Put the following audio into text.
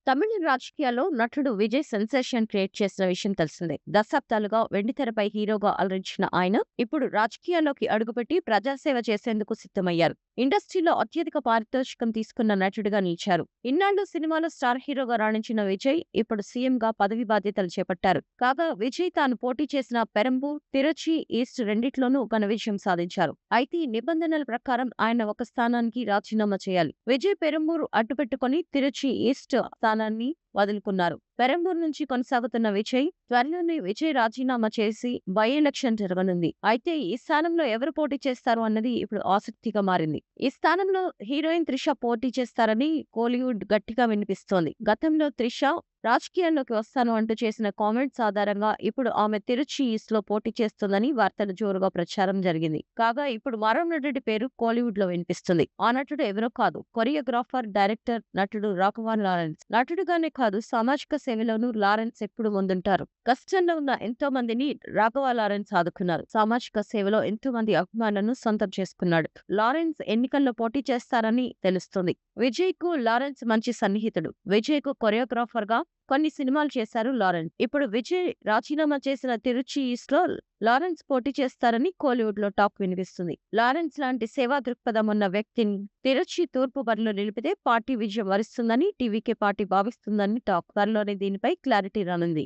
తమిళ రాజకీయాల్లో నటుడు Vijay sensation create చేసిన విషయం తెలిసిందే. దశాబ్దాలుగా వెండితెరపై హీరోగా అలరించిన ఆయన ఇప్పుడు రాజకీయాల్లోకి అడుగుపెట్టి ప్రజాసేవ చేసేందుకు సిద్ధమయ్యారు. ఇండస్ట్రీలో అత్యధిక పారితోషికం తీసుకున్న నటుడిగా నిలిచారు. ఇన్నాళ్లు సినిమాలో స్టార్ హీరోగా రాణించిన విజయ్ ఇప్పుడు సీఎంగా పదవి బాధ్యతలు చేపట్టారు. కాగా విజయ్ తాను పోటీ చేసిన పెరంబూర్, తిరుచి ఈస్ట్ రెండిట్లోనూ ఘన విజయం సాధించారు. అయితే ఈ నిబంధనల ప్రకారం ఆయన ఒక స్థానానికి రాజీనామా చేయాలి. విజయ్ పెరంబూర్ అడ్డుపెట్టుకుని తిరుచి ఈస్ట్ స్థానాన్ని వదులుకున్నారు. పెరంబూర్ నుంచి కొనసాగుతున్న త్వరలోనే విజయ్ రాజీనామా చేసి బై ఎలక్షన్ జరగనుంది. అయితే ఈ స్థానంలో ఎవరు పోటీ చేస్తారు అన్నది ఇప్పుడు ఆసక్తిగా మారింది. ఈ స్థానంలో హీరోయిన్ త్రిష పోటీ చేస్తారని కోలీవుడ్ గట్టిగా వినిపిస్తోంది. గతంలో త్రిష రాజకీయాల్లోకి వస్తాను అంటూ చేసిన కామెంట్స్ ఆధారంగా ఇప్పుడు ఆమె తిరుచి ఈస్ట్ లో పోటీ చేస్తుందని వార్తలు జోరుగా ప్రచారం జరిగింది. కాగా ఇప్పుడు మరో నటుడి పేరు కోలీవుడ్ లో వినిపిస్తుంది. ఆ నటుడు ఎవరో కాదు, కొరియోగ్రాఫర్, డైరెక్టర్, నటుడు రాఘవన్ లారెన్స్. నటుడుగానే కాదు, సామాజిక సేవలోనూ లారెన్స్ ఎప్పుడు ముందుంటారు. కష్టంలో ఉన్న ఎంతో మందిని రాఘవ లారెన్స్ ఆదుకున్నారు. సామాజిక సేవలో ఎంతో మంది అభిమానులను సొంతం చేసుకున్నాడు. లారెన్స్ ఎన్నికల్లో పోటీ చేస్తారని తెలుస్తుంది. విజయ్ కు లారెన్స్ మంచి సన్నిహితుడు. విజయ్ కు కొరియోగ్రాఫర్ గా కొన్ని సినిమాలు చేశారు లారెన్స్. ఇప్పుడు విజయ్ రాజీనామా చేసిన తిరుచి ఈస్ట్ లో లారెన్స్ పోటీ చేస్తారని కోలీవుడ్ లో టాక్ వినిపిస్తుంది. లారెన్స్ లాంటి సేవా దృక్పథం ఉన్న వ్యక్తిని తిరుచి తూర్పు బరిలో నిలిపితే పార్టీ విజయం వరిస్తుందని టీవీకే పార్టీ భావిస్తుందని టాక్. త్వరలోనే దీనిపై క్లారిటీ రానుంది.